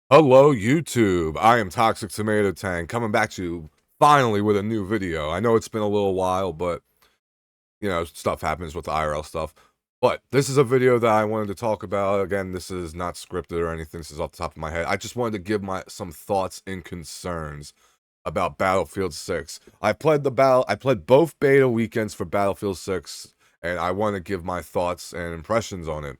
Hello, YouTube. I am Toxic Tomato Tank coming back to you finally with a new video. I know it's been a little while, but stuff happens with the IRL stuff. But this is a video that I wanted to talk about. Again, this is not scripted or anything. This is off the top of my head. I just wanted to give some thoughts and concerns about Battlefield 6. I played both beta weekends for Battlefield 6, and I want to give my thoughts and impressions on it.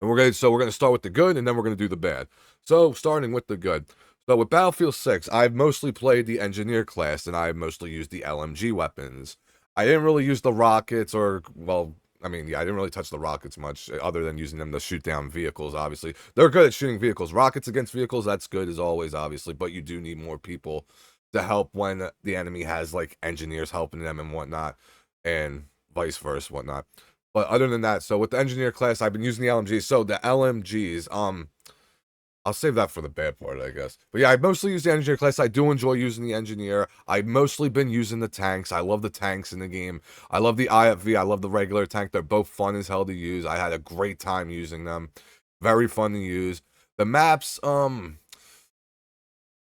And we're gonna start with the good, and then we're gonna do the bad. So starting with the good. So with Battlefield 6, I've mostly played the engineer class, and I mostly used the LMG weapons. I didn't really use the rockets, or well, I mean, yeah, I didn't really touch the rockets much, other than using them to shoot down vehicles. Obviously, they're good at shooting vehicles. Rockets against vehicles, that's good as always, obviously. But you do need more people to help when the enemy has like engineers helping them and whatnot, and vice versa, whatnot. But other than that, so with the engineer class, I've been using the LMGs. So the LMGs, I'll save that for the bad part, I guess. But yeah, I mostly use the engineer class. I do enjoy using the engineer. I've mostly been using the tanks. I love the tanks in the game. I love the IFV. I love the regular tank. They're both fun as hell to use. I had a great time using them. Very fun to use. The maps,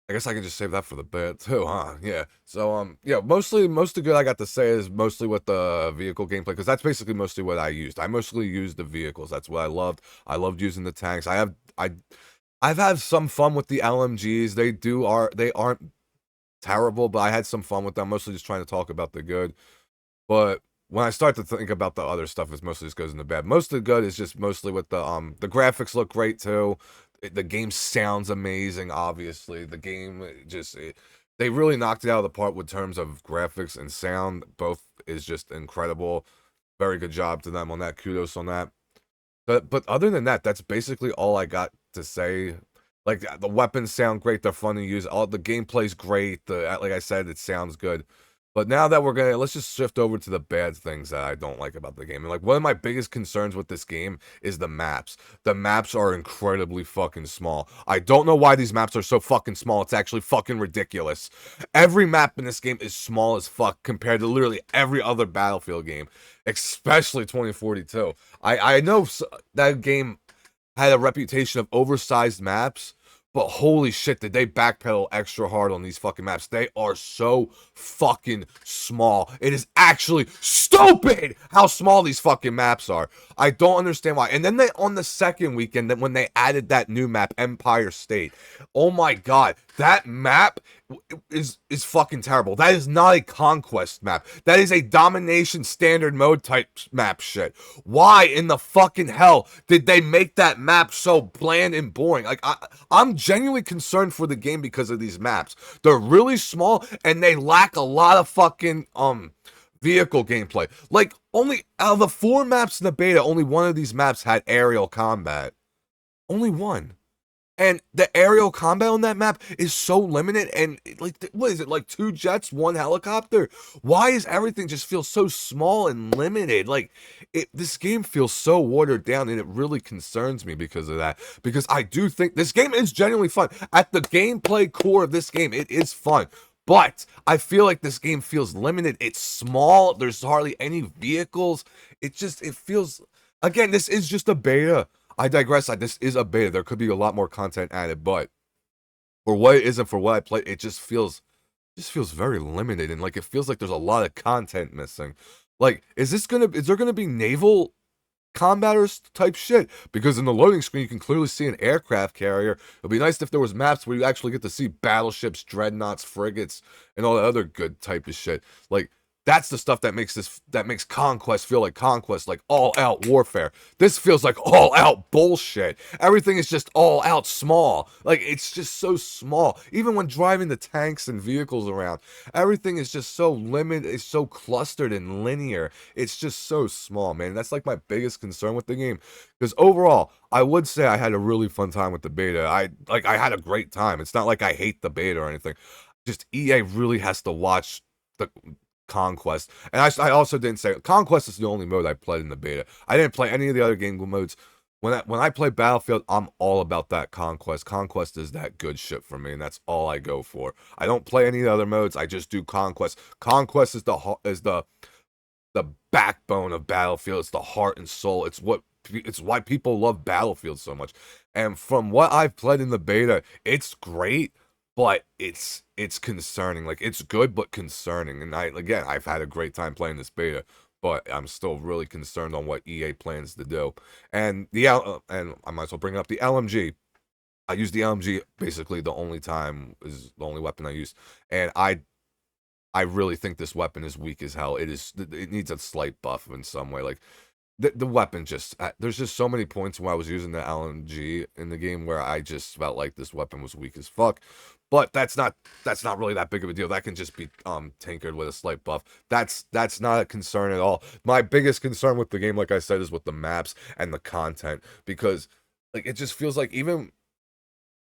I guess I can just save that for the bit too, huh? Yeah. So yeah, most of the good I got to say is mostly with the vehicle gameplay, because that's basically mostly what I used. I mostly used the vehicles. That's what I loved. I loved using the tanks. I've had some fun with the LMGs. They aren't terrible, but I had some fun with them. Mostly just trying to talk about the good. But when I start to think about the other stuff, it mostly just goes in the bad. Most of the good is just mostly with the graphics look great too. The game sounds amazing. Obviously, the game they really knocked it out of the park with terms of graphics and sound. Both is just incredible. Very good job to them on that. Kudos on that. But other than that, that's basically all I got to say. Like the weapons sound great. They're fun to use. All the gameplay's great. Like I said, it sounds good. But now that let's just shift over to the bad things that I don't like about the game. And like one of my biggest concerns with this game is the maps. The maps are incredibly fucking small. I don't know why these maps are so fucking small. It's actually fucking ridiculous. Every map in this game is small as fuck compared to literally every other Battlefield game, especially 2042. I know that game had a reputation of oversized maps, but holy shit, did they backpedal extra hard on these fucking maps. They are so fucking small. It is actually stupid how small these fucking maps are. I don't understand why. And then on the second weekend, when they added that new map, Empire State, oh my god, that map is fucking terrible. That is not a conquest map. That is a domination standard mode type map shit. Why in the fucking hell did they make that map so bland and boring? Like I'm genuinely concerned for the game because of these maps. They're really small and they lack a lot of fucking vehicle gameplay. Like only out of the 4 maps in the beta, only one of these maps had aerial combat. Only one. And the aerial combat on that map is so limited, and like, what is it, like 2 jets, 1 helicopter? Why is everything just feel so small and limited? Like, this game feels so watered down, and it really concerns me because of that. Because I do think this game is genuinely fun. At the gameplay core of this game, it is fun. But I feel like this game feels limited. It's small. There's hardly any vehicles. It feels, again, this is just a beta. I digress. This is a beta. There could be a lot more content added, but for what it is and for what I play, it just feels very limited, and like it feels like there's a lot of content missing. Like, is there gonna be naval combaters type shit? Because in the loading screen you can clearly see an aircraft carrier. It'd be nice if there was maps where you actually get to see battleships, dreadnoughts, frigates, and all that other good type of shit. Like, that's the stuff that makes Conquest feel like Conquest, like all out warfare. This feels like all out bullshit. Everything is just all out small. Like, it's just so small. Even when driving the tanks and vehicles around, everything is just so limited. It's so clustered and linear. It's just so small, man. That's like my biggest concern with the game. Because overall, I would say I had a really fun time with the beta. I had a great time. It's not like I hate the beta or anything. Just EA really has to watch the Conquest. And I also didn't say Conquest is the only mode I played in the beta. I didn't play any of the other game modes. When I play Battlefield, I'm all about that Conquest. Conquest is that good shit for me, and that's all I go for. I don't play any of the other modes. I just do Conquest. Conquest is the backbone of Battlefield. It's the heart and soul. It's why people love Battlefield so much. And from what I've played in the beta, it's great, but it's concerning. Like, it's good but concerning. And I've had a great time playing this beta, but I'm still really concerned on what EA plans to do. And and I might as well bring up the LMG. I use the LMG basically the only time, is the only weapon I use, and I really think this weapon is weak as hell. It needs a slight buff in some way. Like, the weapon just, there's just so many points when I was using the LMG in the game where I just felt like this weapon was weak as fuck. But that's not really that big of a deal. That can just be tinkered with a slight buff. That's not a concern at all. My biggest concern with the game, like I said, is with the maps and the content, because like it just feels like, even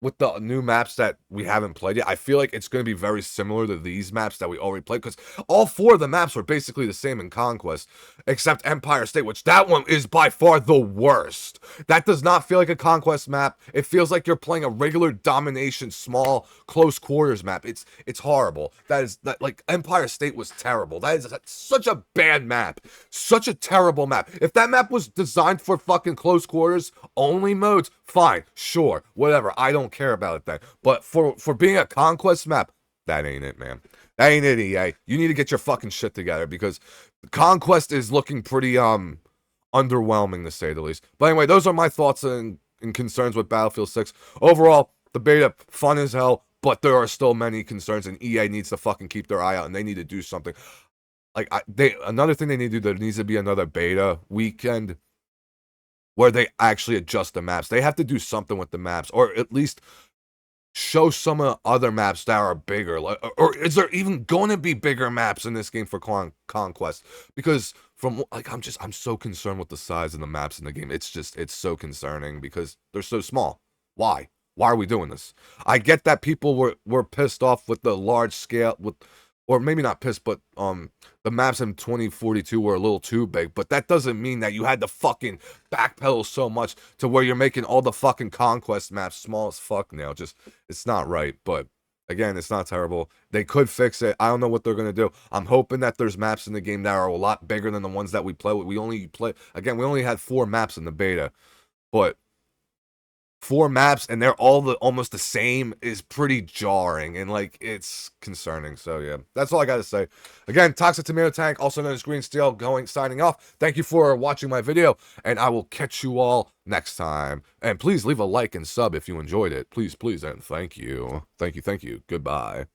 with the new maps that we haven't played yet, I feel like it's going to be very similar to these maps that we already played, because all 4 of the maps are basically the same in Conquest, except Empire State, which that one is by far the worst. That does not feel like a Conquest map. It feels like you're playing a regular domination, small, close quarters map. It's horrible. Like, Empire State was terrible. That is such a bad map. Such a terrible map. If that map was designed for fucking close quarters only modes, fine, sure, whatever. I don't care about it then. But for being a Conquest map, that ain't it, man. That ain't it, EA. You need to get your fucking shit together, because Conquest is looking pretty underwhelming, to say the least. But anyway, those are my thoughts and concerns with Battlefield 6. Overall, the beta, fun as hell, but there are still many concerns, and EA needs to fucking keep their eye out, and they need to do something. Like, another thing they need to do, there needs to be another beta weekend where they actually adjust the maps. They have to do something with the maps, or at least show some of the other maps that are bigger. Like, or is there even going to be bigger maps in this game for Conquest? Because I'm so concerned with the size of the maps in the game. It's so concerning because they're so small. Why? Why are we doing this? I get that people were pissed off with the large scale, or maybe not pissed, but the maps in 2042 were a little too big, but that doesn't mean that you had to fucking backpedal so much to where you're making all the fucking Conquest maps small as fuck now. Just, it's not right, but again, it's not terrible. They could fix it. I don't know what they're gonna do. I'm hoping that there's maps in the game that are a lot bigger than the ones that we play with. We only had 4 maps in the beta, but 4 maps and they're all almost the same is pretty jarring, and like, it's concerning. So yeah, that's all I gotta say. Again, Toxic Tomato Tank, also known as Green Steel, signing off. Thank you for watching my video, and I will catch you all next time. And please leave a like and sub if you enjoyed it. Please, and thank you. Goodbye.